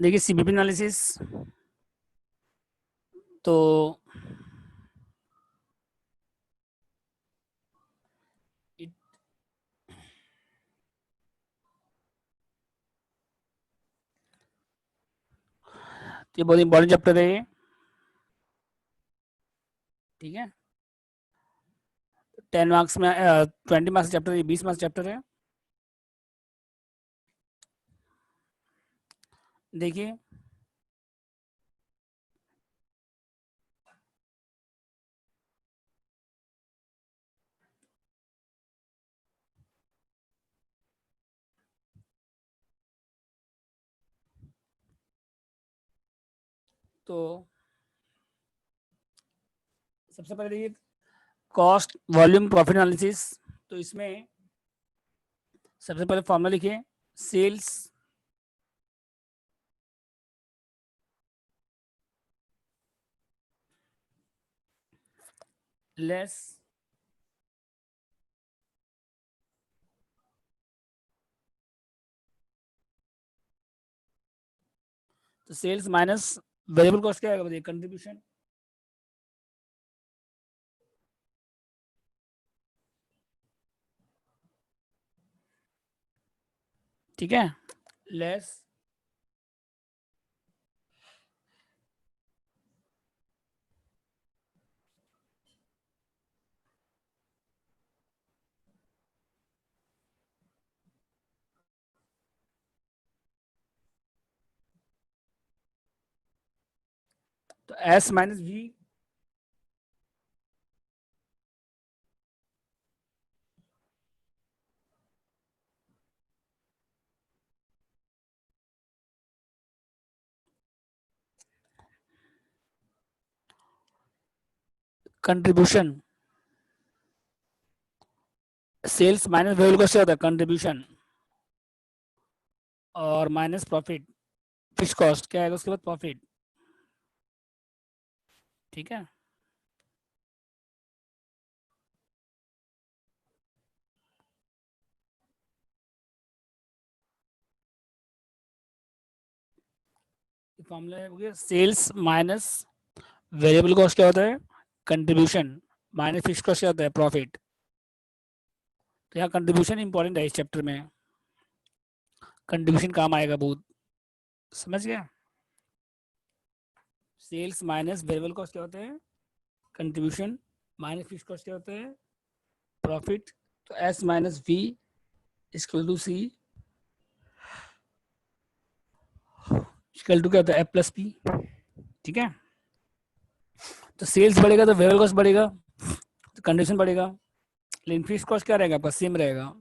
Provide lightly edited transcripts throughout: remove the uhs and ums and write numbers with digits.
देखिए CBP analysis तो ये बहुत इंपॉर्टेंट चैप्टर है ये, ठीक है। 10 मार्क्स में 20 मार्क्स चैप्टर है, 20 मार्क्स चैप्टर है। देखिए तो सबसे पहले देखिए कॉस्ट वॉल्यूम प्रॉफिट एनालिसिस। तो इसमें सबसे पहले फॉर्मूला लिखिए, सेल्स लेस तो सेल्स माइनस वेरिएबल कॉस्ट क्या आएगा बताइए, कंट्रीब्यूशन। ठीक है, लेस तो S minus V contribution, sales minus variable cost क्या होता है, कंट्रीब्यूशन, और माइनस प्रॉफिट फिक्स कॉस्ट क्या आएगा उसके बाद, प्रॉफिट। ठीक है, फॉर्मूला है सेल्स माइनस वेरिएबल कॉस्ट क्या होता है, कंट्रीब्यूशन, माइनस फिक्स कॉस्ट क्या होता है, प्रॉफिट। तो यहाँ कंट्रीब्यूशन इंपॉर्टेंट है इस चैप्टर में, कंट्रीब्यूशन काम आएगा बहुत, समझ गया। सेल्स माइनस वेरिएबल कॉस्ट क्या होते हैं, कंट्रीब्यूशन, माइनस फिक्स कॉस्ट क्या होता है, प्रॉफिट। तो S minus V equal to C equal to क्या होता है, एफ प्लस पी। ठीक है, तो सेल्स बढ़ेगा तो वेरिएबल कॉस्ट बढ़ेगा, तो कंडीशन बढ़ेगा, लेकिन फिक्स कॉस्ट क्या रहेगा आपका, सेम रहेगा।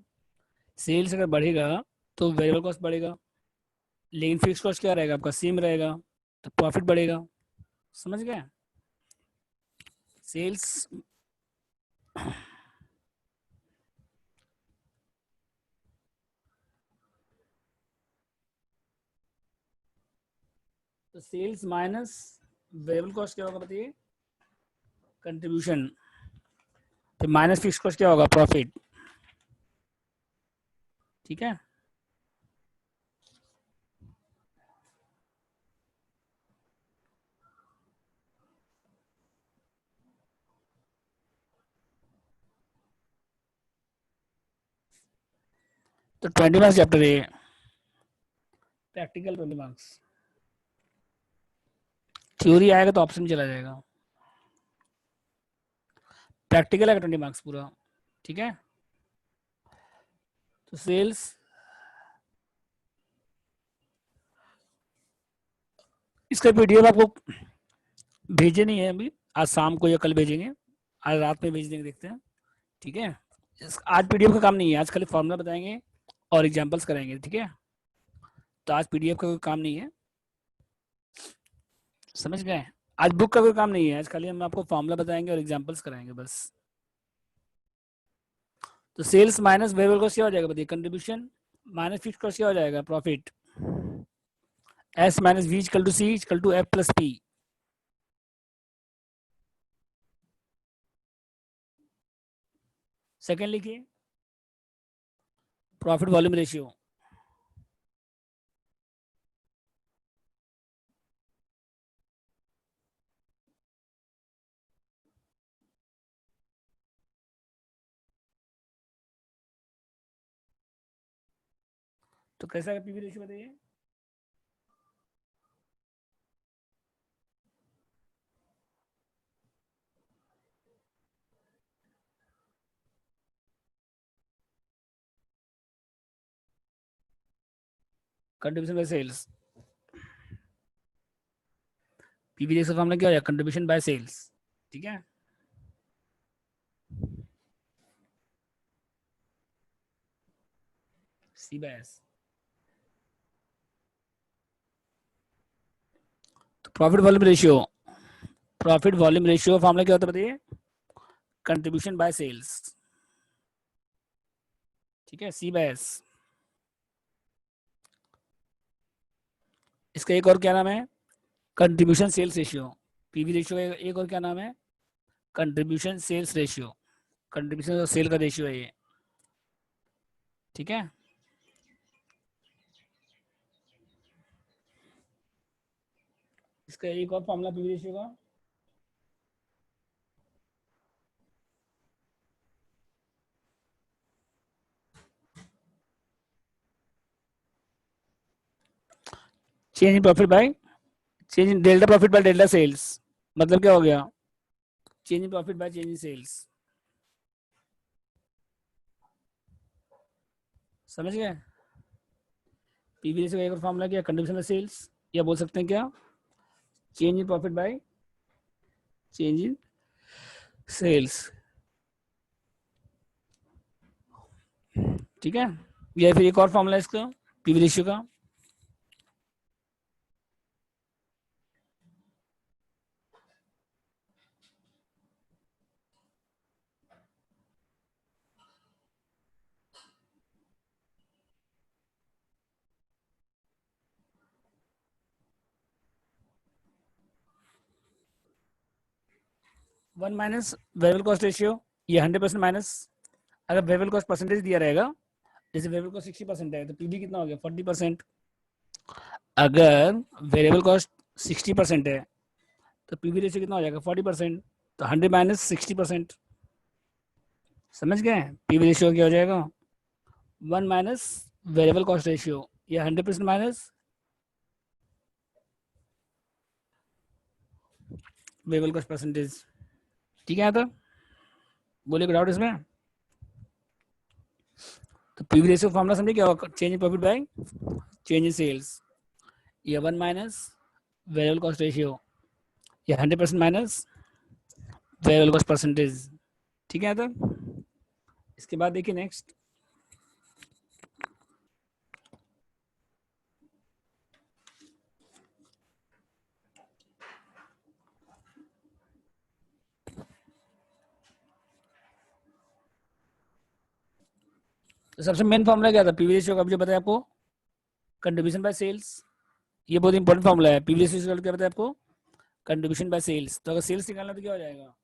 सेल्स अगर बढ़ेगा तो वेरिएबल कॉस्ट बढ़ेगा, लेकिन फिक्स कॉस्ट क्या रहेगा आपका, सेम रहेगा, तो प्रॉफिट बढ़ेगा। समझ गए, सेल्स तो सेल्स माइनस वेरिएबल कॉस्ट क्या होगा बताइए, कंट्रीब्यूशन, तो माइनस फिक्स कॉस्ट क्या होगा, प्रॉफिट। ठीक है, तो 20 मार्क्स चैप्टर है, प्रैक्टिकल 20 मार्क्स, थ्योरी आएगा तो ऑप्शन चला जाएगा, प्रैक्टिकल आएगा 20 मार्क्स पूरा। ठीक है, तो सेल्स इसका पीडीएफ आपको भेजे नहीं है अभी, आज शाम को या कल भेजेंगे, आज रात में भेज देंगे, देखते हैं। ठीक है, आज पीडीएफ का काम नहीं है, आज खाली फॉर्मूला बताएंगे और एग्जांपल्स कराएंगे। ठीक है, तो आज पीडीएफ का कोई काम नहीं है, समझ गए। आज बुक का कोई काम नहीं है, आज खाली हम आपको फॉर्मूला बताएंगे और एग्जांपल्स कराएंगे बस। तो सेल्स माइनस वेरिएबल कॉस्ट क्या हो जाएगा बताइए, कंट्रीब्यूशन, माइनस फिक्स कॉस्ट क्या हो जाएगा, profit. S minus V equal to C equal to F plus P. Second लिखिए, प्रॉफिट वॉल्यूम रेशियो। तो कैसा है पीवी रेशियो बताइए? Contribution by sales, PV ratio formula क्या हो जाएगा? कंट्रीब्यूशन बाय सेल्स, ठीक है। C by S. तो प्रॉफिट वॉल्यूम रेशियो फॉर्मूला क्या होता है बताइए? कंट्रीब्यूशन बाय सेल्स, ठीक है, सी बाय एस। इसका एक और क्या नाम है? Contribution sales ratio. PV ratio का एक और क्या नाम है? Contribution sales ratio. कंट्रीब्यूशन और सेल का रेशियो है ये, ठीक है। इसका एक और फॉर्मूला पीवी रेशियो का, change in profit by change in delta profit by delta sales. मतलब क्या हो गया? Change in profit by change in sales. समझ गए? पीवी रेशियो का एक और फॉर्मूला क्या? कंट्रीब्यूशन बाय सेल्स, या बोल सकते हैं क्या? Change in profit by change in sales, ठीक है। या फिर एक और फॉर्मूला इसका पीवी रेशियो का, one minus variable cost ratio, ये 100% माइनस, अगर वेरिएबल कॉस्ट परसेंटेज दिया रहेगा, जैसे वेरिएबल कॉस्ट 60% है तो पीवी कितना हो गया? 40%। अगर वेरिएबल कॉस्ट 60% है तो पीवी रेशियो कितना हो जाएगा? 40%। तो 100 - 60%। समझ गए? पीवी रेशियो क्या हो जाएगा? 1 माइनस वेरिएबल कॉस्ट रेशियो, या 100% माइनस वेरिएबल कॉस्ट परसेंटेज, ठीक है। तो बोलिए कोई डाउट इसमें? तो पीवी रेशियो फॉर्मूला समझे क्या होगा? Change in profit by change in sales, या 1 माइनस वेरिएबल कॉस्ट रेशियो, या 100% माइनस वेरिएबल कॉस्ट परसेंटेज, ठीक है। तो इसके बाद देखिए नेक्स्ट, तो सबसे मेन फॉर्मूला क्या था पीवी रेशियो का? जो बताया आपको, कंट्रीब्यूशन बाय सेल्स। ये बहुत इंपॉर्टेंट फॉर्मूला है। पीवी रेशियो क्या बताया आपको? Contribution by sales. तो अगर सेल्स निकालना तो क्या हो जाएगा?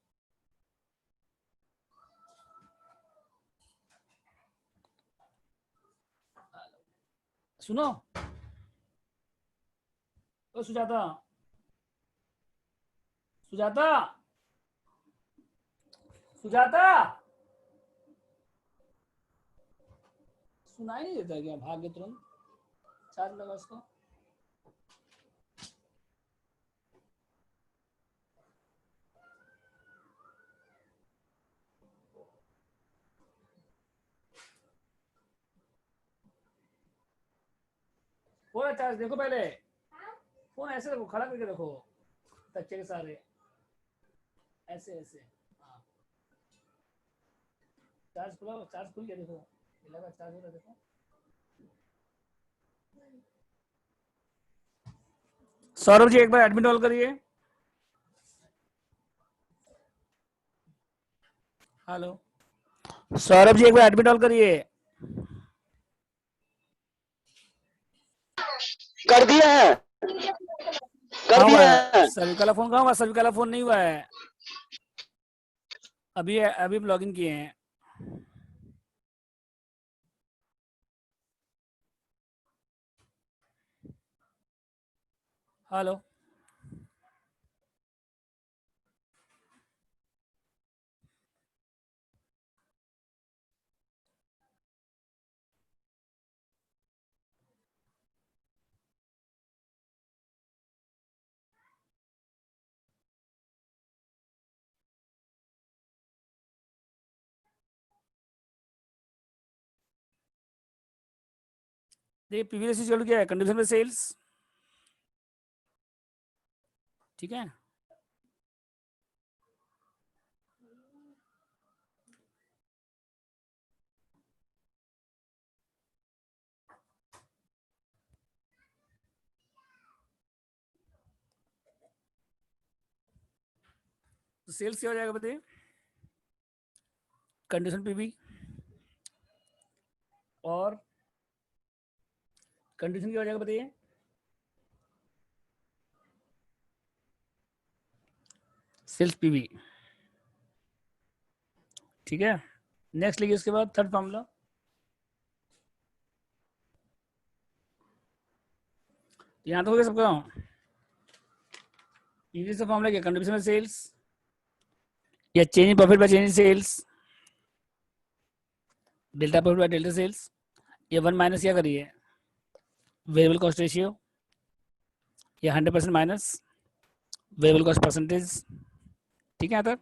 सुनो, ओ सुजाता, सुजाता, सुजाता, सुनाई नहीं देता क्या? भाग गए तुरंत। चार्ज लगा उसको। फोन चार्ज देखो पहले। फोन ऐसे रखो, खड़ा करके रखो, तच्चे के सारे, ऐसे ऐसे। हाँ, चार्ज खुला, चार्ज खुल गया देखो, ये लगा चार्ज हो रहा है, देखो। सौरभ जी एक बार एडमिट ऑल करिए। हेलो, सौरभ जी एक बार एडमिट ऑल करिए। कर दिया है, कर कहाँ हुआ दिया है है। सभी का फोन? कहाँ हुआ? सभी का फोन नहीं हुआ है अभी, अभी लॉग इन किए हैं। हेलो, देखिए पीवी रेशियो इक्वल टू क्या है, कंट्रीब्यूशन बाय सेल्स, ठीक है। तो सेल्स क्या हो जाएगा बताइए, कंडीशन पीवी और कंडीशन क्या हो जाएगा बताइए, सेल्स पीवी, ठीक है। नेक्स्ट लिखिए उसके बाद थर्ड फॉर्मूला, यहाँ तो हो गया सबका। पीवी से फॉर्मूला क्या, कंट्रीब्यूशन बाय सेल्स या change in profit by change in sales, delta profit by delta sales, ये 1 माइनस क्या करिए, वेरिएबल कॉस्ट रेशियो या 100% माइनस वेरिएबल कॉस्ट परसेंटेज, ठीक है। तक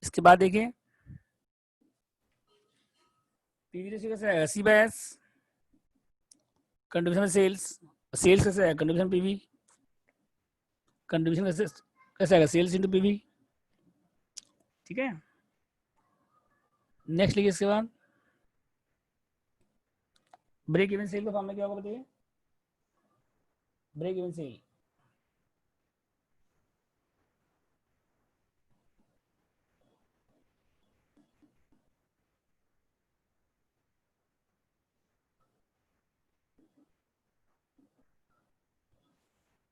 इसके बाद देखिए पीवी रेशियो कैसे आएगा, C by S, contribution sales, sales कैसे आएगा, कंट्रीब्यूशन पीवी, कंट्रीब्यूशन कैसे कैसे आएगा, सेल्स इंटू पीवी, ठीक है। नेक्स्ट लिखिए इसके बाद ब्रेक इवन सेल का फॉर्मूला क्या होगा बताइए, ब्रेक इवन सेल,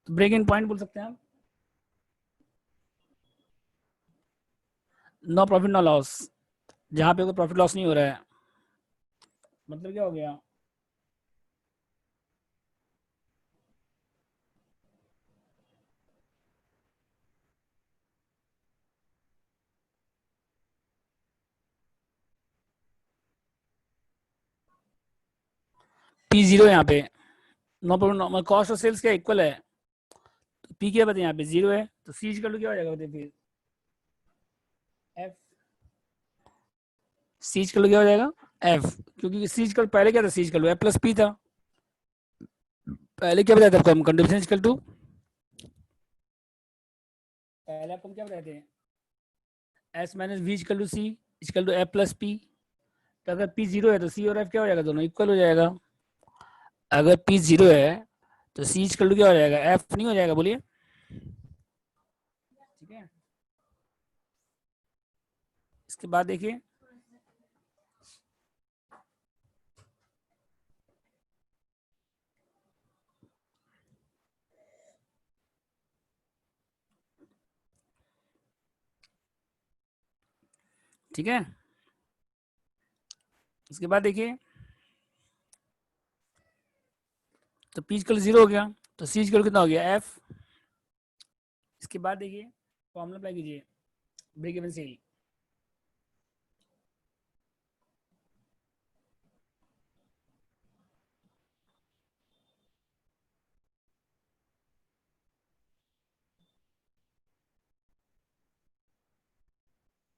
तो ब्रेक इन पॉइंट बोल सकते हैं आप, नो प्रॉफिट नो लॉस, जहां पे कोई प्रॉफिट लॉस नहीं हो रहा है, मतलब क्या हो गया, पी जीरो यहाँ पे, no profit no cost of sales क्या इक्वल है, तो पी क्या बताइए यहाँ पे जीरो है, तो सी इक्वल टू क्या हो जाएगा बताइए फिर, एफ, सी इक्वल टू क्या हो जाएगा, एफ, क्योंकि सी इक्वल पहले क्या था, C equal to F plus P था, पहले क्या बताया था आपको हम, कंट्रीब्यूशन इक्वल टू, पहले आपको हम क्या बताए थे, S minus V equal to C equal to F plus P, तो अगर पी जीरो है तो सी और एफ क्या हो जाएगा, दोनों इक्वल हो जाएगा, अगर पी जीरो है तो सी इक्वल टू क्या हो जाएगा, एफ नहीं हो जाएगा, बोलिए, ठीक है। इसके बाद देखिए ठीक है, इसके बाद देखिए तो पी इक्वल जीरो हो गया, तो सी इक्वल कितना हो गया, एफ। इसके बाद देखिए फॉर्मूला अप्लाई कीजिए, ब्रेक इवन सेल,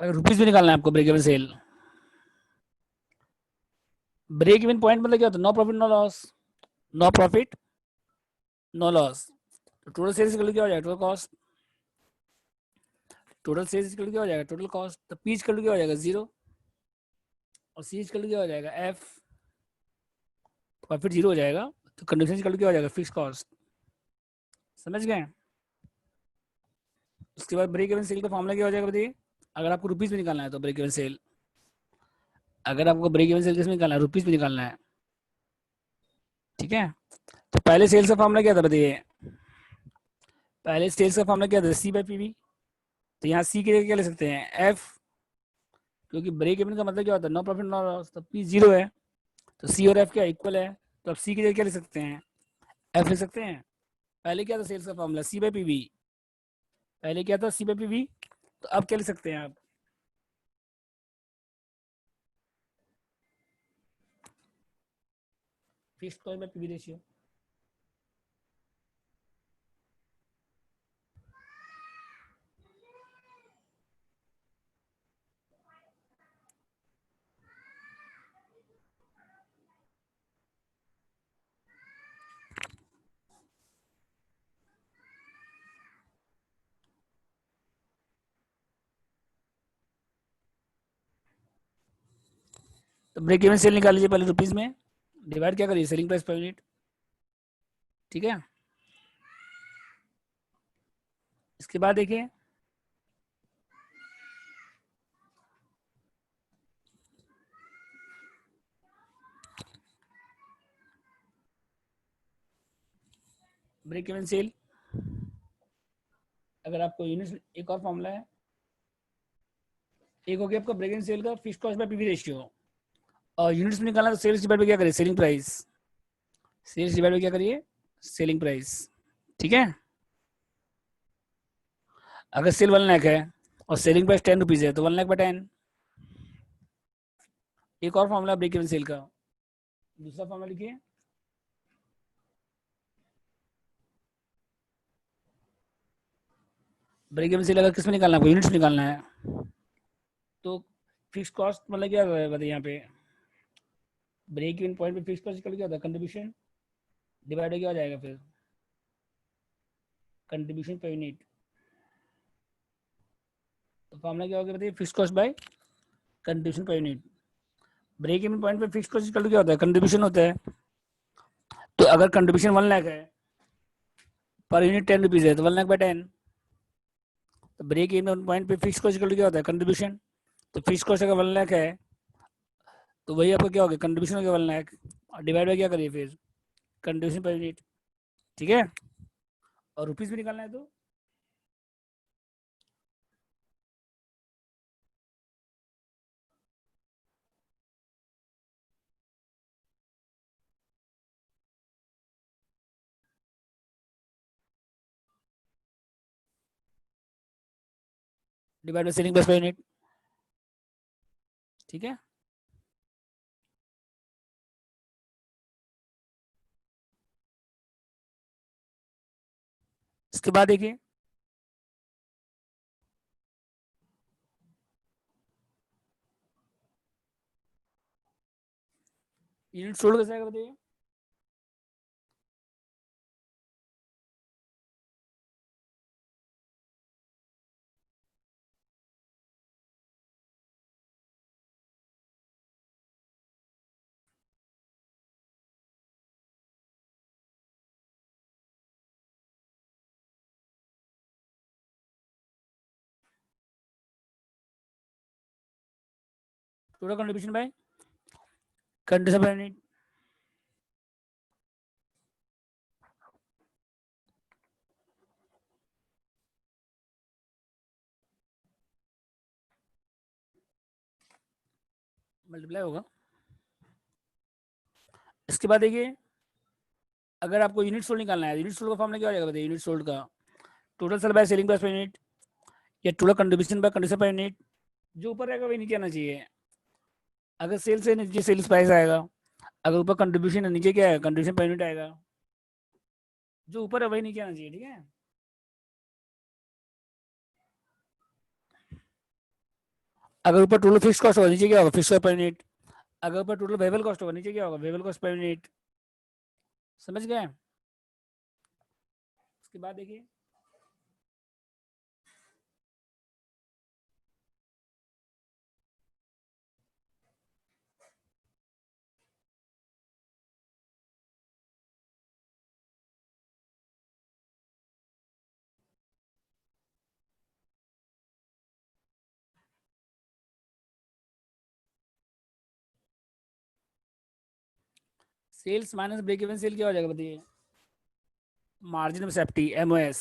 अगर रुपीज भी निकालना है आपको, break even sale, break even point मतलब क्या होता है, no profit no loss, no profit no loss, तो टोटल सेल्स क्या हो जाएगा, टोटल कॉस्ट, टोटल सेल्स क्या हो जाएगा, टोटल कॉस्ट, तो पी क्या हो जाएगा जीरो, और सी क्या हो जाएगा, एफ, प्रॉफिट जीरो हो जाएगा, तो कंडीशन क्या हो जाएगा, फिक्स कॉस्ट, समझ गए। उसके बाद ब्रेक इवन सेल का फॉर्मूला क्या हो जाएगा बताइए, अगर आपको रुपीज में निकालना है तो ब्रेक इवन सेल, अगर आपको ब्रेक इवन सेल किस में निकालना है, रुपीज में निकालना है, ठीक है। तो पहले सेल्स का फॉर्मूला क्या था बताइए, पहले सेल्स का फॉर्मूला क्या था, सी बाई पीवी, तो यहाँ सी की जगह क्या ले सकते हैं, एफ, क्योंकि ब्रेक इवन का मतलब क्या होता है, नो प्रॉफिट नो लॉस, तो पी जीरो है, तो सी और एफ क्या इक्वल है, तो अब सी की जगह क्या ले सकते हैं, एफ ले सकते हैं। पहले क्या था सेल्स का फॉर्मूला, सी बाई पीवी, पहले क्या था, सी बाई पीवी, तो अब क्या ले सकते हैं आप, fix cost by PV ratio, तो ब्रेक इवन सेल निकाल लीजिए पहले रुपीज में, डिवाइड क्या करिए सेलिंग प्राइस पर यूनिट, ठीक है। इसके बाद देखिए ब्रेक इवन सेल, अगर आपको यूनिट, एक और फॉर्मूला है, एक हो गया आपका ब्रेक इवन सेल का fixed cost by PV ratio, और यूनिट्स में निकालना तो सेल्स डिवाइड बाय क्या करिए selling price, sales divide by क्या करिए सेलिंग प्राइस, ठीक है। अगर सेल 1 लाख है और सेलिंग प्राइस 10 रुपीज है तो 1 लाख बाय 10। एक और फॉर्मूला ब्रेक इवन सेल का, दूसरा फॉर्मूला लिखिए, ब्रेक इवन सेल अगर किस में निकालना है, यूनिट्स में निकालना है, तो फिक्स कॉस्ट मतलब क्या बताइए यहाँ पे, ब्रेक इवन पॉइंट पे फिक्स कॉस्ट क्या होता है कंट्रीब्यूशन डिवाइड क्या हो जाएगा फिर कंट्रीब्यूशन पर यूनिट, तो फॉर्मूला क्या होगा बताइए fix cost by contribution per unit. Break even point पे फिक्स कॉस्ट क्या होता है कंट्रीब्यूशन होता है, तो अगर कंट्रीब्यूशन 1 लाख है पर यूनिट 10 रुपीज है तो 1 लाख बाय 10। तो ब्रेक इवन पॉइंट पे फिक्स कॉस्ट क्या होता है कंट्रीब्यूशन, तो फिक्स कॉस्ट अगर 1 लाख है तो वही आपका क्या हो गया कंट्रीब्यूशन हो गया 1 लाख, और डिवाइड बाय क्या करिए फिर कंट्रीब्यूशन पर यूनिट, ठीक है। और रुपीज भी निकालना है तो divide by selling price per unit, ठीक है। इसके बाद देखिए यूनिट सोल्ड कैसे आएगा बताइए, total contribution by contribution per unit, multiply होगा। इसके बाद देखिए अगर आपको यूनिट सोल्ड निकालना है, यूनिट सोल्ड का फॉर्मूला क्या हो जाएगा बताइए, यूनिट सोल्ड का total sale by selling price per unit या total contribution by contribution per unit, जो ऊपर रहेगा वही नीचे आना चाहिए। अगर सेल्स है नीचे सेल्स प्राइस आएगा, अगर ऊपर कंट्रीब्यूशन है नीचे क्या है कंट्रीब्यूशन पर यूनिट आएगा, जो ऊपर है वही नीचे आना चाहिए, ठीक है। अगर ऊपर टोटल फिक्स कॉस्ट होगा नीचे क्या होगा फिक्स कॉस्ट पर यूनिट, अगर ऊपर टोटल वेरिएबल कॉस्ट होगा नीचे क्या होगा वेरिएबल कॉस्ट पर यूनिट, समझ गए। उसके बाद देखिए sales minus break even sale क्या हो जाएगा बताइए, margin of safety MOS,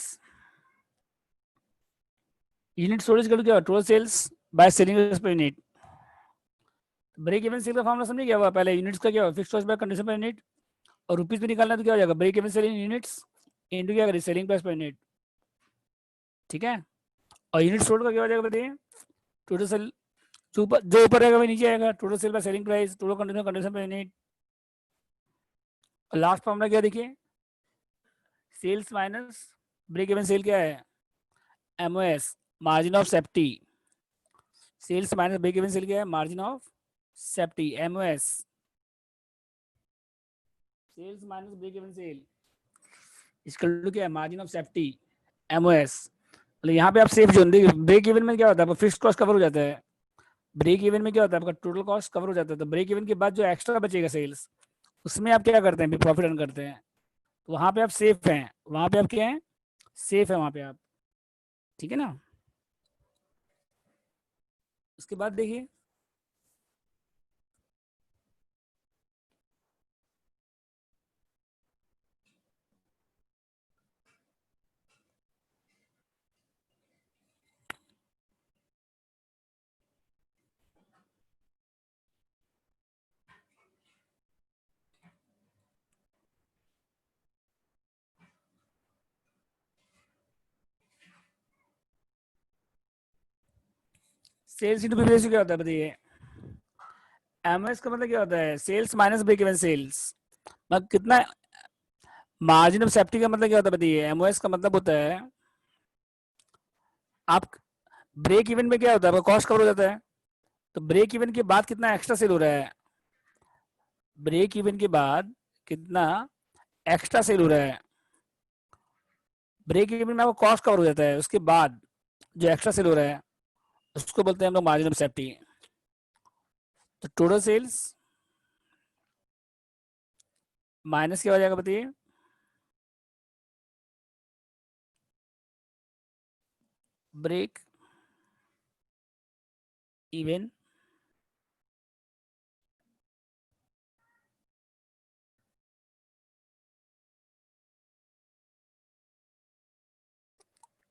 unit storage कर क्या total sales by selling per unit. Break even sale का फॉर्मूला समझे क्या हुआ पहले, यूनिट्स का क्या हुआ fix cost by condition per unit, और रुपीज में निकालना तो क्या हो जाएगा break even sale in units into क्या करें सेलिंग प्राइस पर यूनिट, ठीक है। और यूनिट सोल्ड का क्या हो जाएगा बताइए टोटल सेल, जो ऊपर रहेगा वही नीचे आएगा total sale by selling price total condition per unit. और लास्ट फॉर्मूला क्या देखिए sales minus break even sale क्या है MOS margin of safety, sales minus break even sale क्या है margin of safety MOS, sales minus break even sale इसका क्या है मार्जिन ऑफ सेफ्टी एमओएस। मतलब यहाँ पे आप सेफ जोन देखिए ब्रेक इवन में क्या होता है फिक्स्ड कॉस्ट कवर हो जाता है, ब्रेक इवन में क्या होता है, आपका टोटल कॉस्ट कवर हो जाता है, तो ब्रेक इवन के बाद जो एक्स्ट्रा बचेगा सेल्स, उसमें आप क्या करते हैं, प्रॉफिट अर्न करते हैं। तो वहां पे आप सेफ हैं, वहां पे आप क्या हैं, सेफ है वहां पे आप, ठीक है ना। उसके बाद देखिए, सेल्स इंटू पीवी रेशियो क्या होता है बताइए। एमओएस का मतलब क्या होता है, sales minus break even sales, मतलब कितना, मार्जिन ऑफ सेफ्टी का मतलब क्या होता है बताइए। एमओएस का मतलब होता है, आप ब्रेक इवन में क्या होता है, आपका कॉस्ट कवर हो जाता है, तो ब्रेक इवन के बाद कितना एक्स्ट्रा सेल हो रहा है, ब्रेक इवन के बाद कितना एक्स्ट्रा सेल हो रहा है, ब्रेक इवन में आपका कॉस्ट कवर हो जाता है, उसके बाद जो एक्स्ट्रा सेल हो रहा है उसको बोलते हैं हम लोग मार्जिन ऑफ सेफ्टी। तो टोटल सेल्स माइनस क्या हो जाएगा बताइए, ब्रेक इवन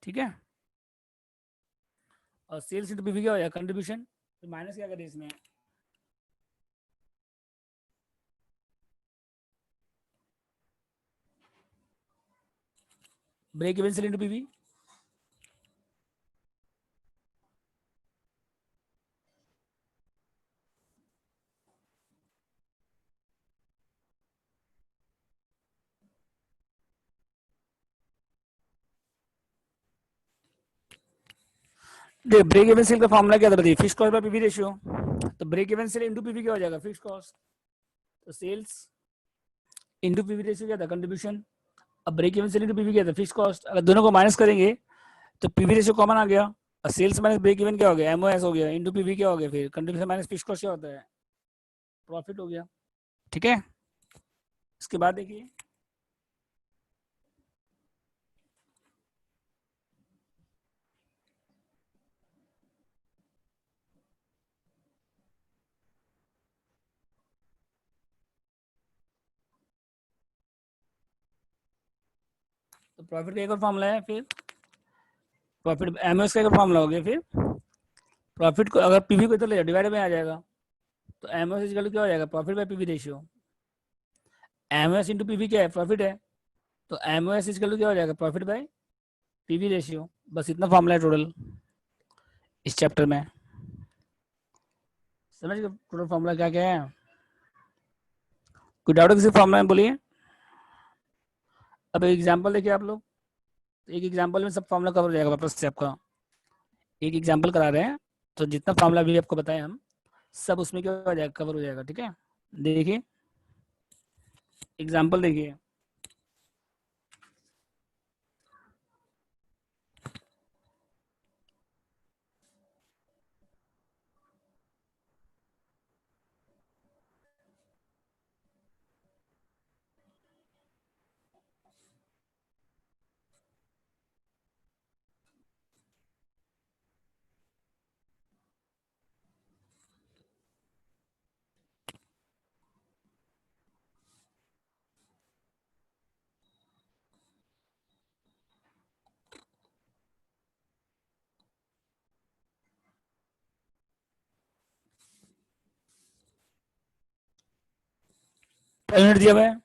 ठीक है, और सेल्स इंटू पीवी क्या हो जाएगा, कंट्रीब्यूशन, तो माइनस क्या करें इसमें, break even sale into PV, break even sale का फॉर्मूला क्या था बताइए, fix cost by PV ratio, तो break even sale into PV क्या हो जाएगा, फिक्स कॉस्ट, तो सेल्स इंटू पीवी रेशियो क्या था, कंट्रीब्यूशन, अब break even sale into PV क्या था, फिक्स कॉस्ट, अगर दोनों को माइनस करेंगे तो पीवी रेशियो कॉमन आ गया, और सेल्स माइनस ब्रेक इवन क्या हो गया, एमओएस हो गया, इंटू पीवी क्या हो गया, फिर कंट्रीब्यूशन माइनस फिक्स कॉस्ट क्या होता है, प्रॉफिट हो गया, ठीक है। इसके बाद देखिए, तो प्रॉफिट का एक और फॉर्मूला है, फिर प्रॉफिट एमओएस का एक और फॉर्मूला हो गया, फिर प्रॉफिट को अगर पीवी को इधर ले जाओ डिवाइड में आ जाएगा, तो एमओएस इक्वल टू क्या हो जाएगा, profit by PV ratio, MOS into PV क्या है, प्रॉफिट है, तो एमओएस इक्वल टू क्या हो जाएगा, प्रॉफिट बाय पीवी रेशियो, बस इतना फॉर्मूला है टोटल इस चैप्टर में, समझ गए टोटल फॉर्मूला क्या क्या है, कोई डाउट किसी फॉर्मूला में बोलिए। अब एग्जांपल देखिए आप लोग, एक एग्जांपल में सब फॉर्मूला कवर हो जाएगा वापस से आपका, एक एग्जांपल करा रहे हैं, तो जितना फॉर्मूला भी आपको बताएं हम, सब उसमें क्या हो जाएगा, कवर हो जाएगा, ठीक है। देखिए एग्जांपल देखिए, यूनिट दिया हुआ है,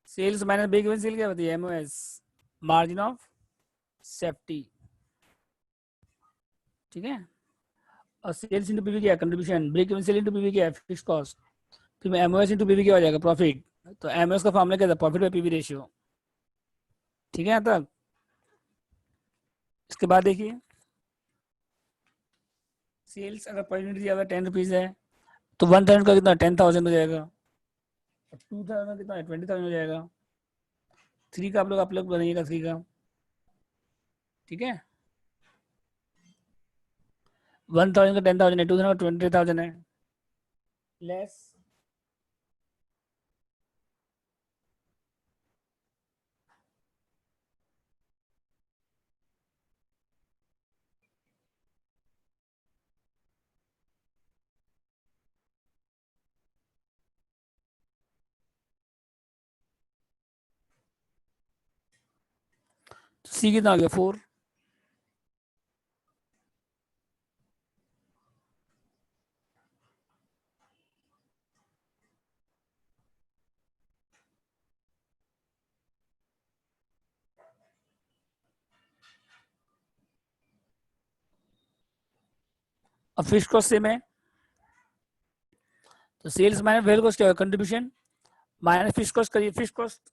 sales minus break even sale क्या होती है, एमओएस, मार्जिन ऑफ सेफ्टी, ठीक है, और सेल्स इंटू पीवी क्या है, contribution, break even sale into PV क्या है, फिक्स कॉस्ट, फिर एमओएस इंटू पीवी क्या हो जाएगा, प्रॉफिट, तो एमओएस का फॉर्मूला क्या था, प्रॉफिट बाय पीवी रेशियो, ठीक है यहाँ तक। इसके बाद देखिए, सेल्स अगर पर यूनिट दिया हुआ 10 रुपीज है, तो 1,000 का कितना 10,000 हो जाएगा, 2000 कितना है, 20,000 हो जाएगा। 3 का आप लोग बनाइएगा 3 का, ठीक है। 1000 का 10,000 है, 2000 का 20,000 है, लेस सी कितना आ गया 4। अब फिक्स कॉस्ट सेम है, तो सेल्स माइनस वेरिएबल कॉस्ट क्या है, कंट्रीब्यूशन माइनस फिक्स कॉस्ट करिए। फिक्स कॉस्ट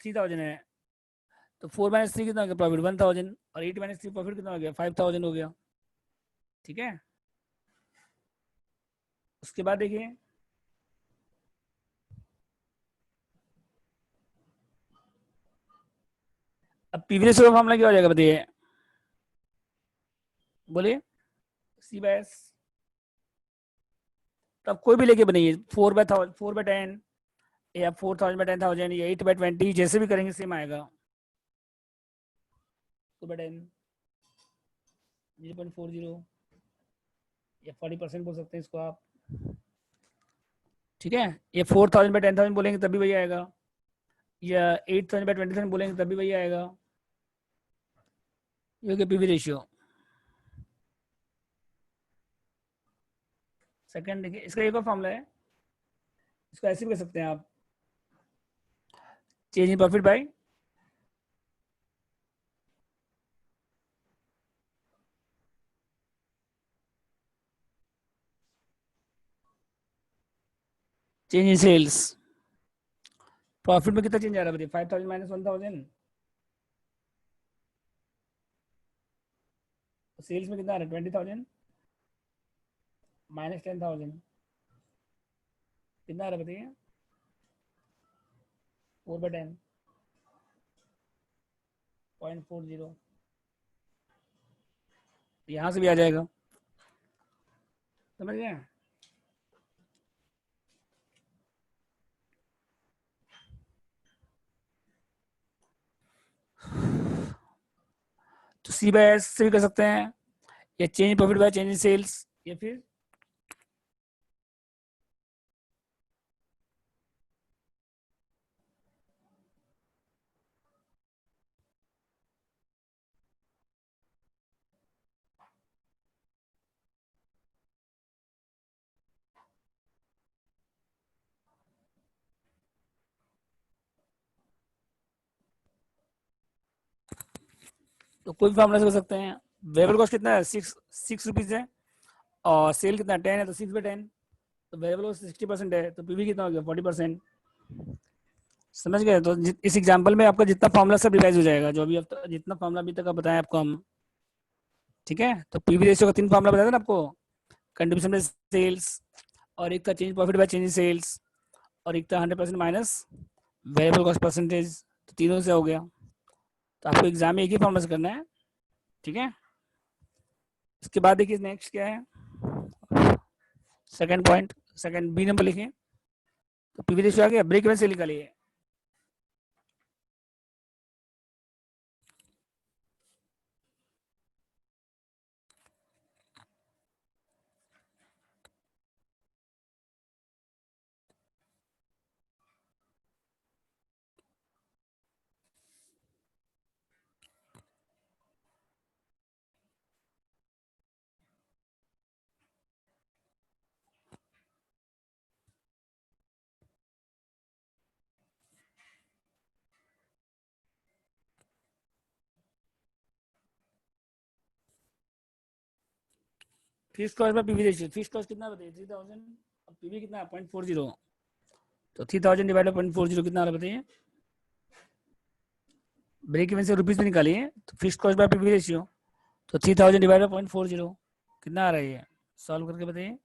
3000 है, तो 4 माइनस 3 कितना हो गया, प्रॉफिट 1000, और 8 माइनस 3 प्रॉफिट कितना हो गया, 5000 हो गया, ठीक है। उसके बाद देखिए अब पीवी रेशियो का फॉर्मूला क्या हो जाएगा बताइए, बोलिए। सी बाय एस, तो आप कोई भी लेके बनाइए, 4/10 या 4000/10,000 या 8/20, जैसे भी करेंगे सेम आएगा। 4/10 0.40 या 40% बोल सकते हैं इसको आप, ठीक है। ये 4000/10,000 बोलेंगे तभी वही आएगा, या 8000/20,000 बोलेंगे तभी वही आएगा। ये हो गया पीवी रेशियो। सेकंड देखिए, इसका एक और फॉर्मूला है, इसको ऐसे भी कर सकते हैं आप, change in profit by change in sales. Profit में कितना चेंज आ रहा है बताइए, 5000 माइनस 1000, सेल्स में कितना आ रहा है, 20,000 माइनस 10,000, कितना आ रहा है बताइए, 4/10 0.40, यहाँ से भी आ जाएगा, समझ गए। तो सी बाय एस से भी कर सकते हैं, या change profit by change in sales, या फिर तो कोई भी फॉर्मूला से कर सकते हैं। वेरिएबल कॉस्ट कितना है, 6 रुपीज है, और सेल कितना 10 है, तो 6/10, तो वेरिएबल कॉस्ट 60% है, तो पीवी कितना हो गया 40%। समझ गए। तो इस एग्जांपल में आपका जितना फॉर्मूला सब रिवाइज हो जाएगा, जो भी जितना फॉर्मूला अभी तक का बताया आपको हम, ठीक है। तो पीवी रेशियो का 3 फॉर्मूला बताया था ना आपको, कंट्रीब्यूशन बाय सेल्स, और एक था change profit by change in sales, और एक था 100% माइनस वेरिएबल कॉस्ट परसेंटेज, तो तीनों से हो गया। तो आपको एग्जाम में एक ही फॉर्मूला से करना है, ठीक है। इसके बाद देखिए नेक्स्ट क्या है, second point, second B number लिखिए। तो पीवी रेशियो आ गया, ब्रेक इवन से निकालिए। फिक्स कॉस्ट में पीवी रेशियो, फिक्स कॉस्ट कितना बताइए 3000, और पीवी कितना 0.40, तो 3000 डिवाइड बाई 0.40 कितना आ रहा है बताइए। ब्रेक इवन से रुपीज में निकालिए, तो fix cost by PV ratio, तो 3000 डिवाइड बाई 0.40 कितना आ रहा है ये, सॉल्व करके बताइए।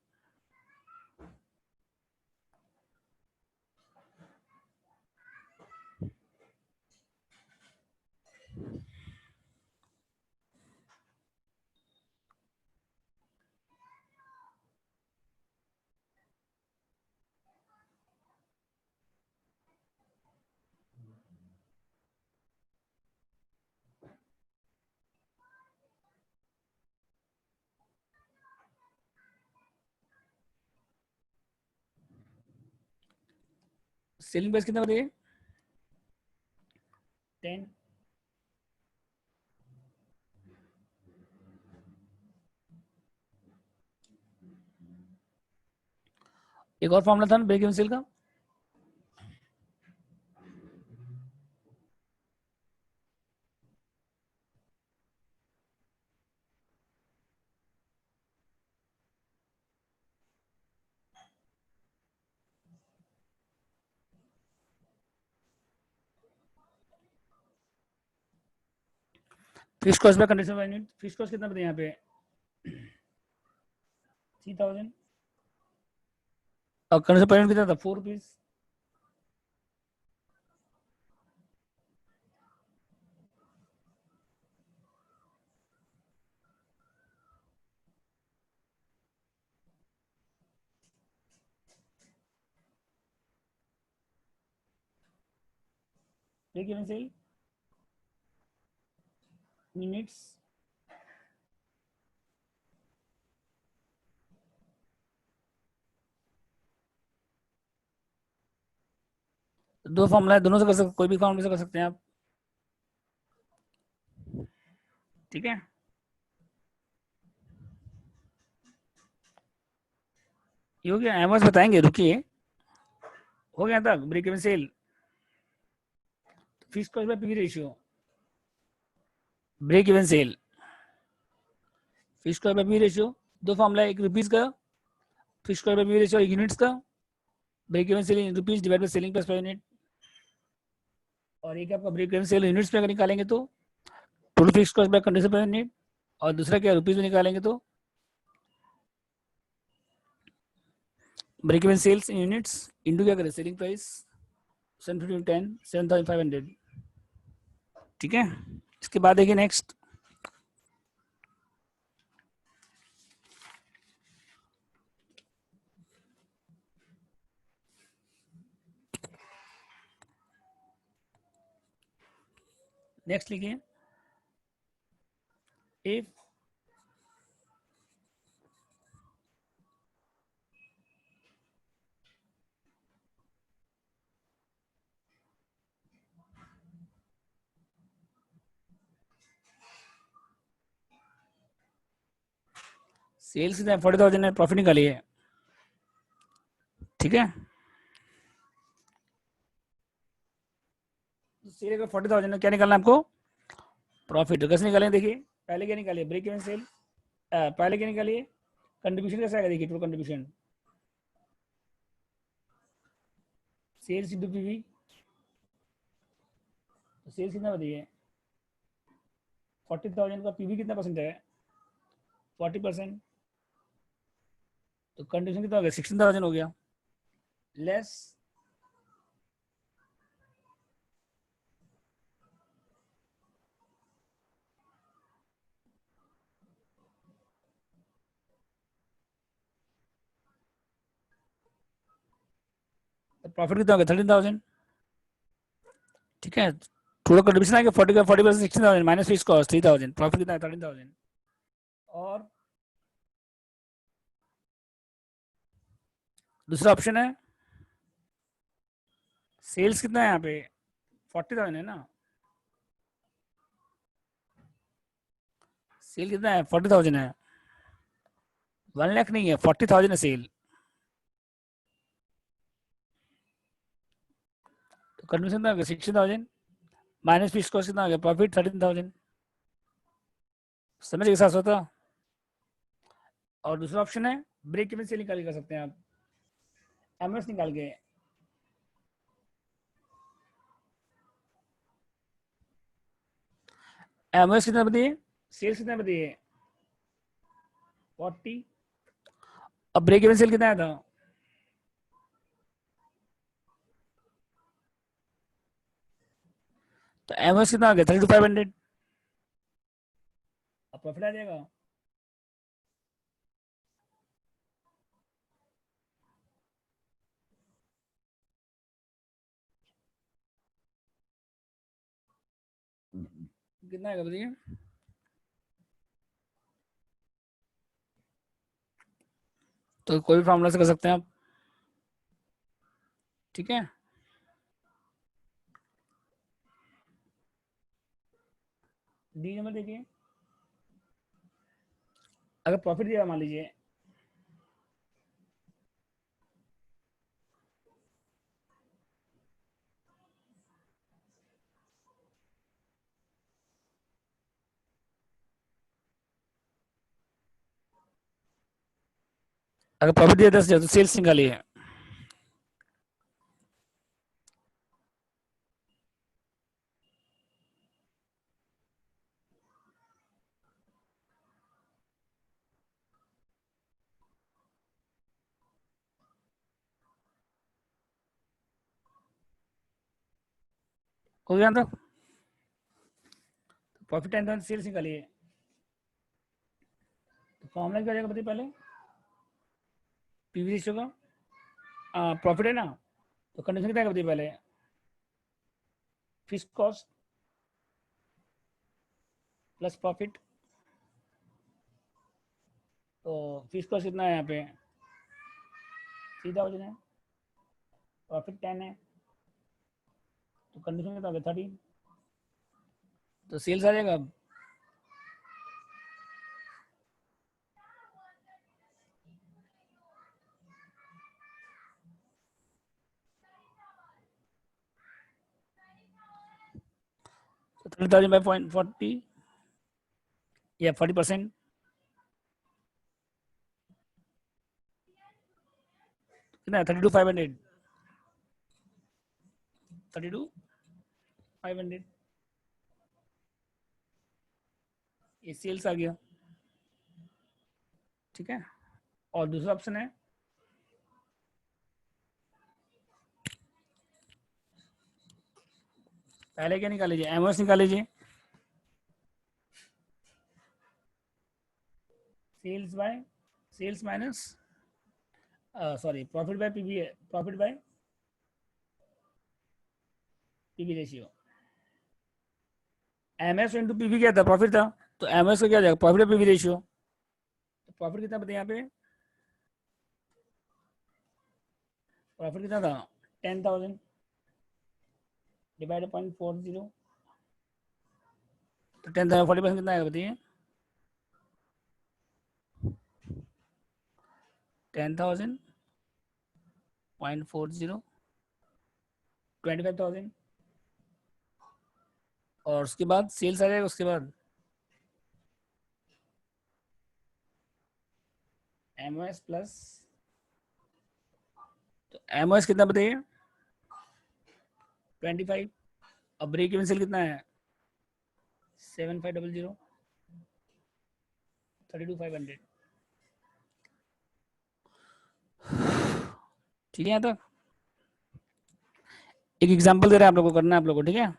सेलिंग प्राइस कितना बताइए? 10। एक और फॉर्मूला था ना ब्रेक इवन सेल का, fix cost by condition by unit. Fix cost कितना बताइए यहाँ पे? 3000। और कंडीशन पर यूनिट कितना था? 4 rupees. Break even sale units, दो फॉर्मूला है, दोनों से कर सकते, कोई भी फॉर्मूले से कर सकते हैं आप, ठीक है। ये हो गया, एमएस बताएंगे, रुकिए। हो गया तक break even sale, fix cost by PV ratio, break even sale, fix cost by PV ratio. दो फॉर्मूला, एक रुपीज का fix cost by PV ratio, एक यूनिट्स का, break even sale in rupees divide by selling price per unit. और एक आपका break even sale units में अगर निकालेंगे तो total fix cost by condition per unit, और दूसरा क्या रुपीज में निकालेंगे तो ब्रेक इवन सेल्स इन यूनिट्स इंटू क्या करें सेलिंग प्राइस 750 7500, ठीक है। इसके बाद देखिए नेक्स्ट, नेक्स्ट लिखिए, इफ सेल्स कितना 40,000 है, प्रॉफिट निकालिए, ठीक है। सेल का 40,000 है, क्या निकालना है आपको? प्रॉफिट। कैसे निकालेंगे देखिए, पहले क्या निकालिए ब्रेक इवन सेल, पहले क्या निकालिए कंट्रीब्यूशन, कैसे आएगा देखिए, total contribution sales into PV, तो सेल्स कितना बताइए? 40,000 का पीवी कितना परसेंट है? 40%, तो कंट्रीब्यूशन कितना हो गया? 16,000 हो गया, लेस प्रॉफिट कितना हो गया? 13,000, ठीक है। टोटल कंट्रीब्यूशन आएगा 40 का 40% 16,000 माइनस फिक्स कॉस्ट 3,000, प्रॉफिट कितना है? 13,000। और दूसरा ऑप्शन है सेल्स कितना है यहाँ पे? 40,000 है ना, सेल कितना है? 40,000 है, 1 लाख नहीं है, 40,000 है सेल, तो कंट्रीब्यूशन कितना हो गया? 16,000 माइनस फिक्स कॉस्ट कितना हो गया? प्रॉफिट 13,000, समझ के साथ होता। और दूसरा ऑप्शन है ब्रेक इवन से निकाल कर सकते हैं आप, एमएस निकाल के, एमएस कितना बताइए? सेल्स कितना बताइए? 40, अब ब्रेक इवन सेल कितना आया था? तो एमएस कितना आ गया? 32,500, अब प्रॉफिट आ जाएगा, कितना आएगा बताइए? तो कोई भी फॉर्मूला से कर सकते हैं आप, ठीक है। डी नंबर देखिए, अगर प्रॉफिट दिया मान लीजिए, अगर प्रॉफिट दिया 10,000 तो सेल्स निकालिए। हो गया, तो प्रॉफिट 10,000 सेल्स निकालिए। तो फॉर्मूला क्या जाएगा बताइए पहले, पीवी रेशियो का, प्रॉफिट है ना, तो कंडीशन क्या बताइए पहले, फिक्स कॉस्ट प्लस प्रॉफिट। तो फिक्स कॉस्ट कितना है यहाँ पे, 3,000 है, प्रॉफिट 10 है, तो कंडीशन कितना होगा 30, तो सेल्स आ जाएगा। तो 30,000 बाई 0.40 या 40%, कितना है 32,500, 32,500, ये सेल्स आ गया। ठीक है, और दूसरा ऑप्शन है, पहले क्या निकाल लीजिए, एमओएस निकाल लीजिए, sales by sales minus sorry profit by PV, profit by PV ratio. MS into PV क्या था, प्रॉफिट था, तो एमएस का क्या जाएगा, प्रॉफिट बाय पीवी रेशियो। तो प्रॉफिट कितना बताइए यहाँ पे, प्रॉफिट कितना था 10,000 डिवाइडेड 0.40, तो 10,000 40% कितना आएगा बताइए, 10,000 0.40 25,000, और उसके बाद सेल्स आ जाएगा, उसके बाद एमओएस प्लस, तो एमओएस कितना बताइए 25, अब ब्रेक इवन सेल कितना है 7,500, 32,500। ठीक है, यहाँ तक एक एग्जांपल दे रहे हैं आप लोगों को, करना है आप लोगों को, ठीक है,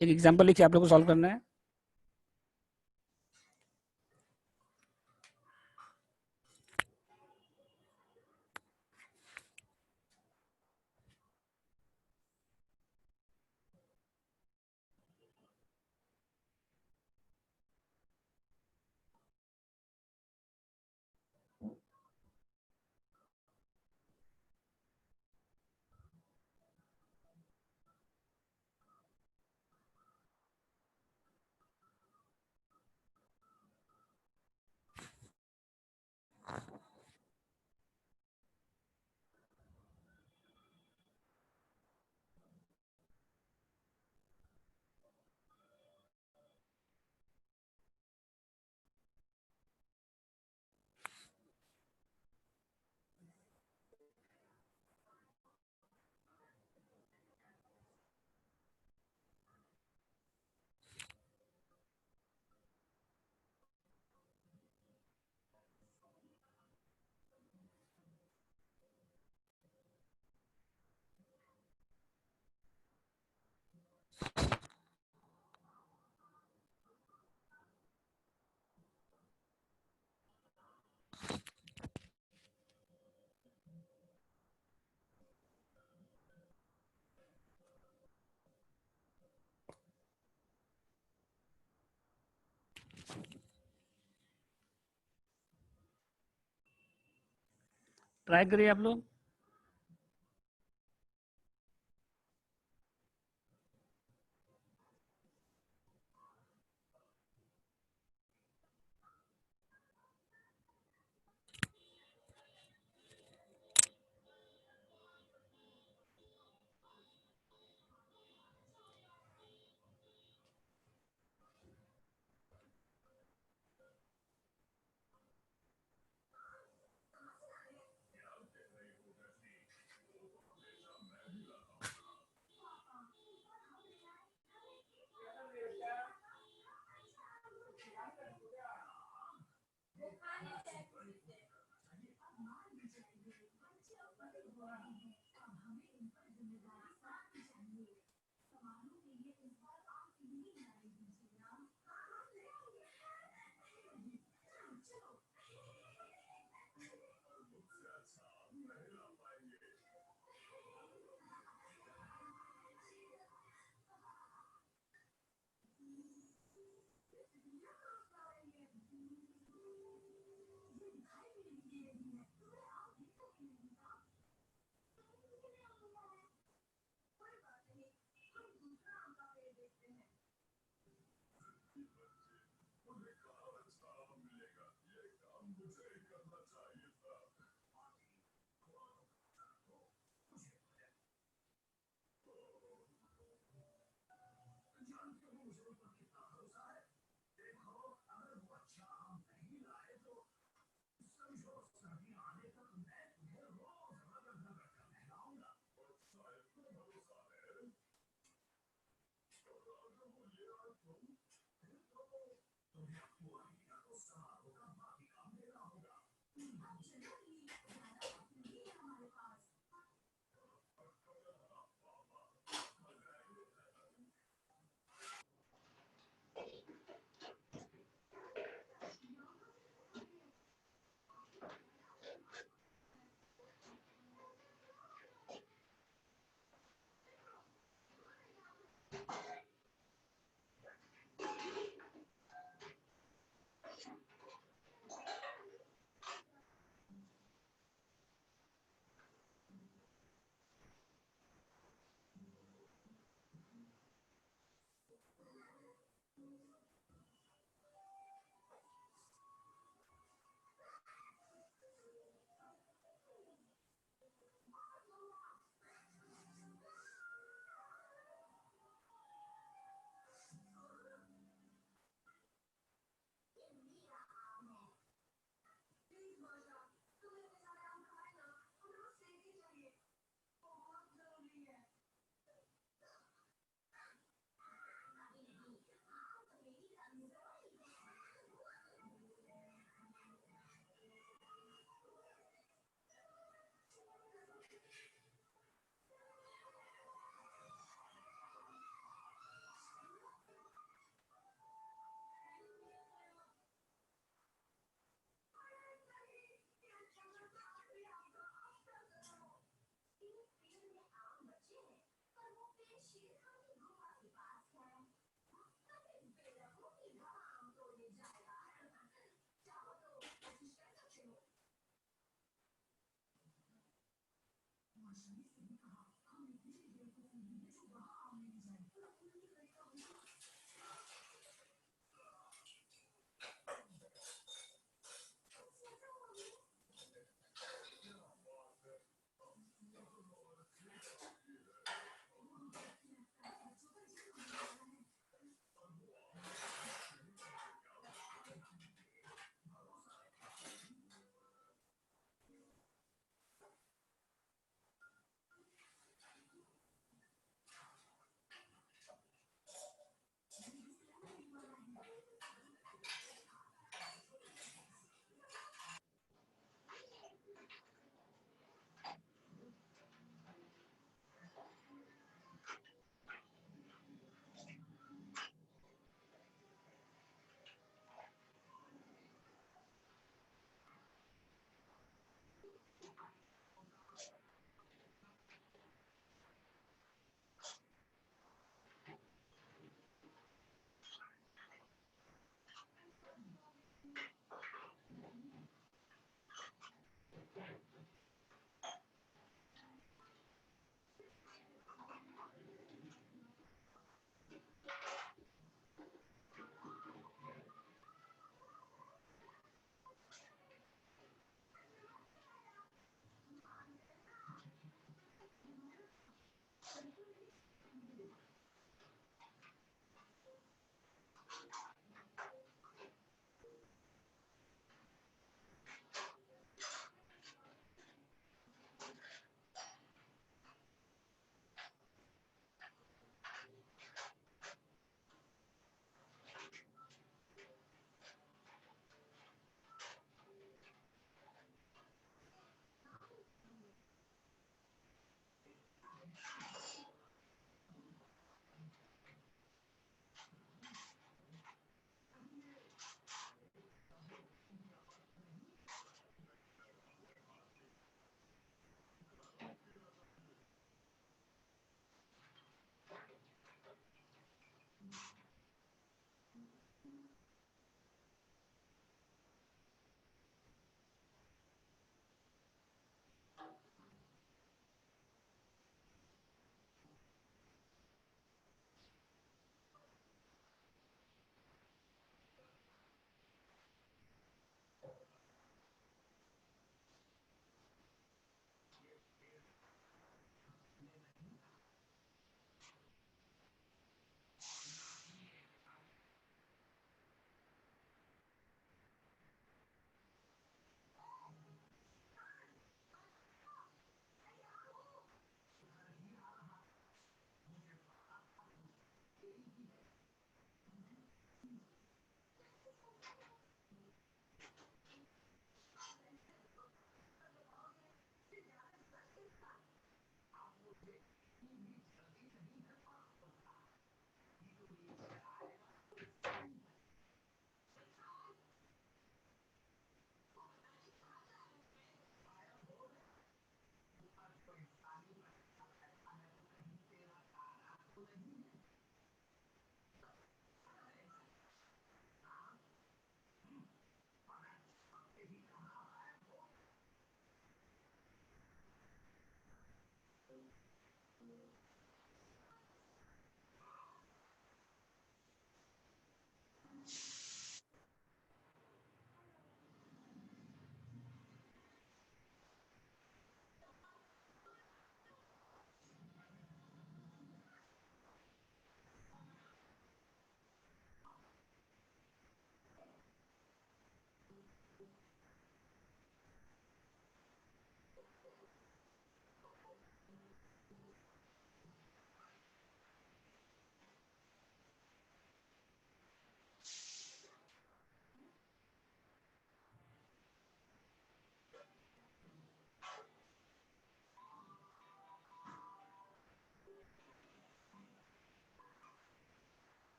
एक एग्जांपल लिखिए आप लोगों को सॉल्व करना है। ट्राई करिए आप लोग।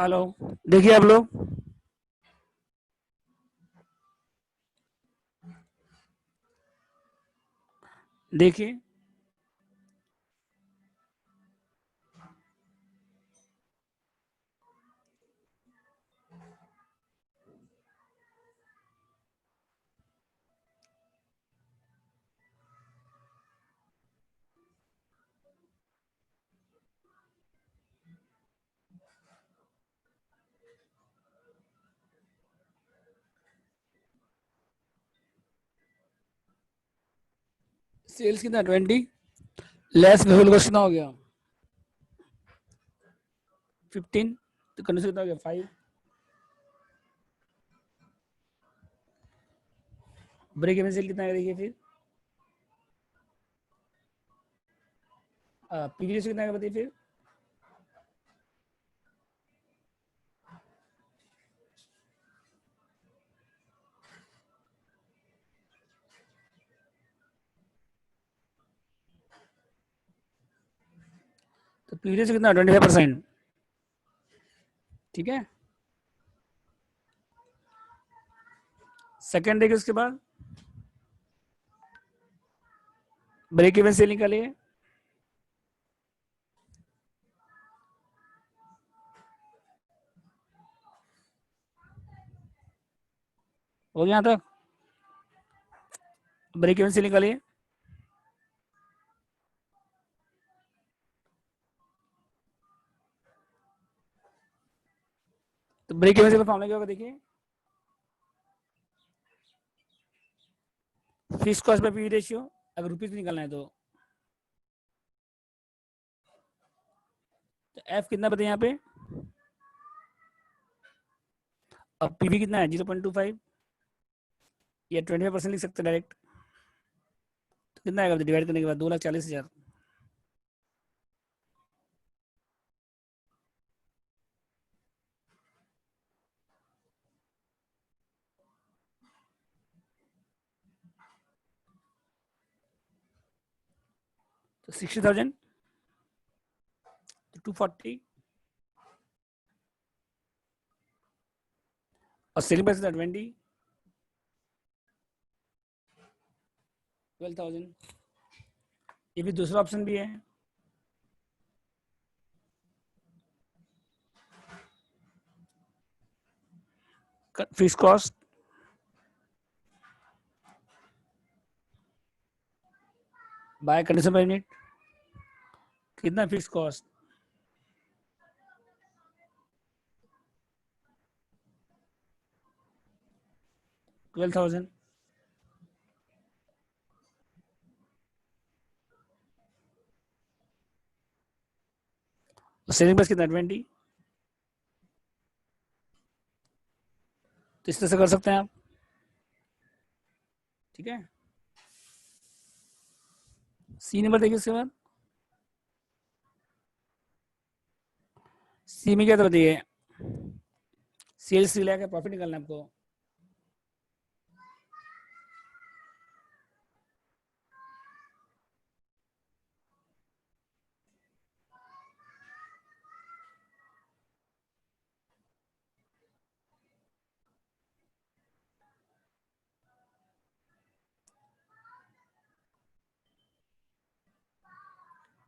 हेलो, देखिए आप लोग, देखिए सेल्स कितना 20, लेस वेरिएबल कॉस्ट कितना हो गया 15, तो कंडीशन कितना हो गया 5, ब्रेक इवन सेल कितना करेगी फिर, पीवी रेशियो कितना बताइए फिर, तो पीवी रेशियो कितना 25%, ठीक है। सेकेंड देखिए उसके बाद ब्रेक इवन सेल निकालिए, हो गया यहाँ तक, ब्रेक इवन सेल निकालिए, तो ब्रेक इवन सेल का फॉर्मूला क्या होगा देखिए, fix cost by PV ratio, अगर रुपीज निकालना है तो एफ कितना बताइए यहाँ पे, अब पीवी कितना है 0.25, या 25% लिख सकते हैं डायरेक्ट, तो कितना आएगा डिवाइड करने के बाद 2,40,000, तो 60,000, तो 240, और सेलिंग प्राइस कितना 12,000। ये भी दूसरा ऑप्शन भी है, fix cost by condition per unit, कितना फिक्स कॉस्ट 12,000, और सेलिंग प्राइस कितना 20, तो इस तरह से कर सकते हैं आप, ठीक है। सी नंबर देखिए उसके बाद, सी में क्या था बताइए, सेल्स से लेकर प्रॉफिट निकालना है आपको,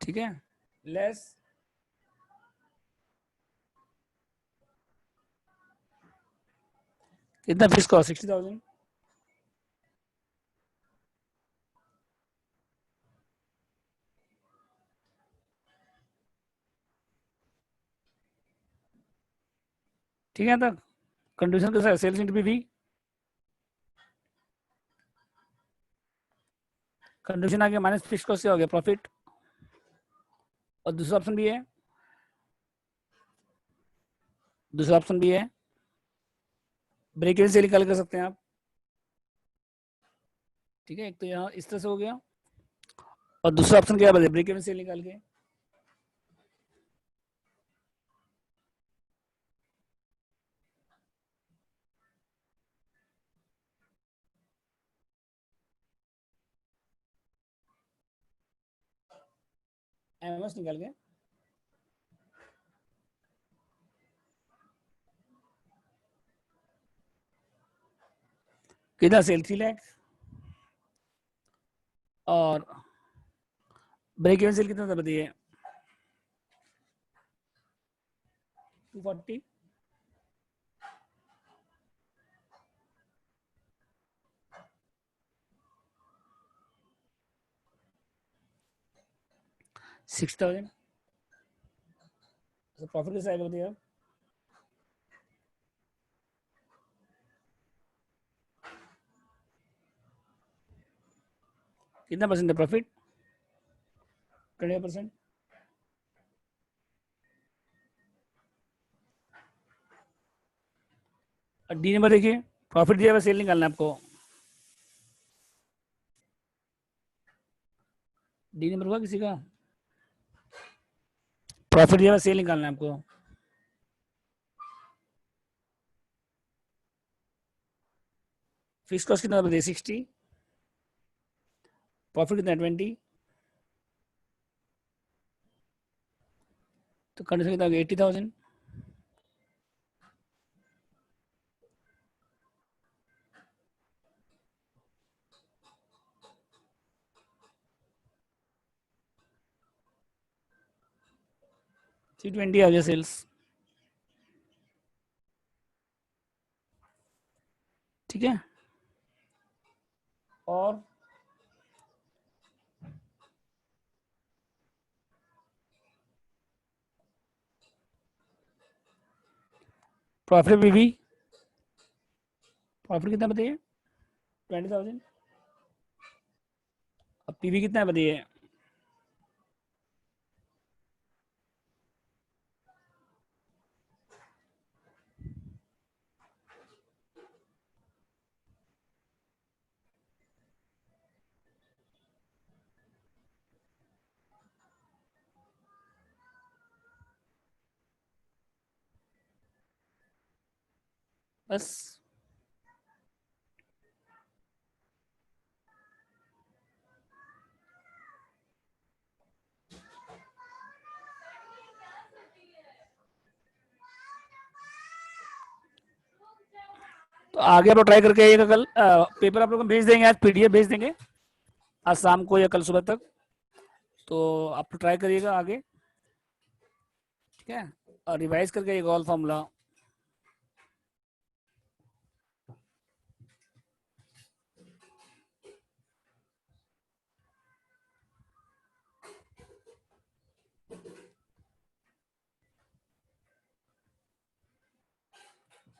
ठीक है, लेस कितना फिक्स कॉस्ट 60,000, ठीक है। तक कंडीशन कैसा है, सेल्स इंटू पीवी, कंडीशन आ गया माइनस फिक्स कॉस्ट से हो गया प्रॉफिट, और दूसरा ऑप्शन भी है ब्रेक इवन से निकाल कर सकते हैं आप, ठीक है। एक तो यहाँ इस तरह से हो गया, और दूसरा ऑप्शन क्या है ब्रेक इवन से निकाल के, एमएस निकाल के, कितना सेल 3 लाख और ब्रेक इवन सेल कितना था बताइए 240 6000 प्रॉफिट कैसा आएगा बताइए कितना परसेंट है प्रॉफिट 20%। और डी नंबर देखिए प्रॉफिट दिया हुआ सेल निकालना है आपको डी नंबर हुआ किसी का प्रॉफिट दिया हुआ सेल निकालना है आपको फिक्स कॉस्ट कितना बताइए 60 प्रॉफिट कितना 20 तो कंडीशन कितना 80,000 320 आ गया सेल्स ठीक है और प्रॉफिट भी प्रॉफिट कितना बताइए 20,000 अब पीवी कितना है बताइए बस तो आगे आप लोग ट्राई करके आइएगा कल पेपर आप लोग को भेज देंगे आज पीडीएफ भेज देंगे आज शाम को या कल सुबह तक तो आप ट्राई करिएगा आगे ठीक है और रिवाइज करके आइएगा ऑल फॉर्मूला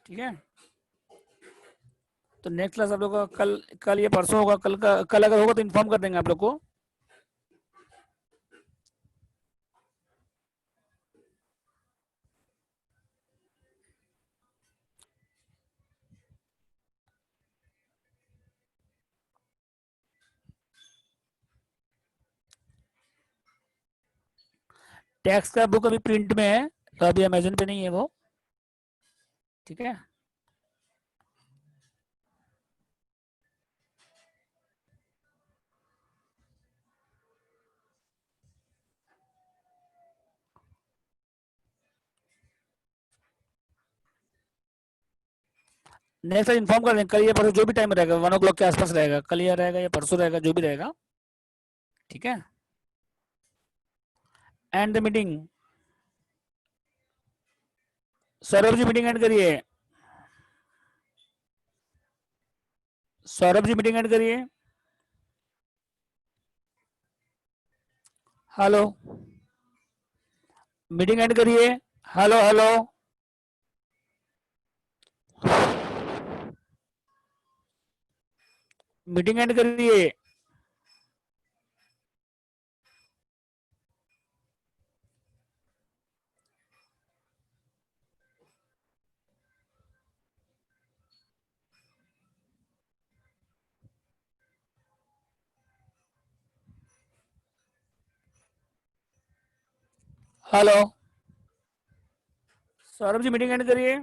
ठीक है तो नेक्स्ट क्लास आप लोग का कल या परसों होगा कल अगर होगा तो इन्फॉर्म कर देंगे आप लोग को टैक्स का बुक अभी प्रिंट में है तो अभी अमेजोन पे नहीं है वो ठीक है नेक्स्ट इन्फॉर्म कर देंगे कल या परसों जो भी टाइम रहेगा 1 o'clock के आसपास रहेगा कल या रहेगा या परसों रहेगा जो भी रहेगा ठीक है end the meeting Saurabh ji meeting end करिए सौरभ जी मीटिंग एंड करिए हेलो मीटिंग एंड करिए हेलो हेलो मीटिंग एंड करिए hello Saurabh ji meeting end करिए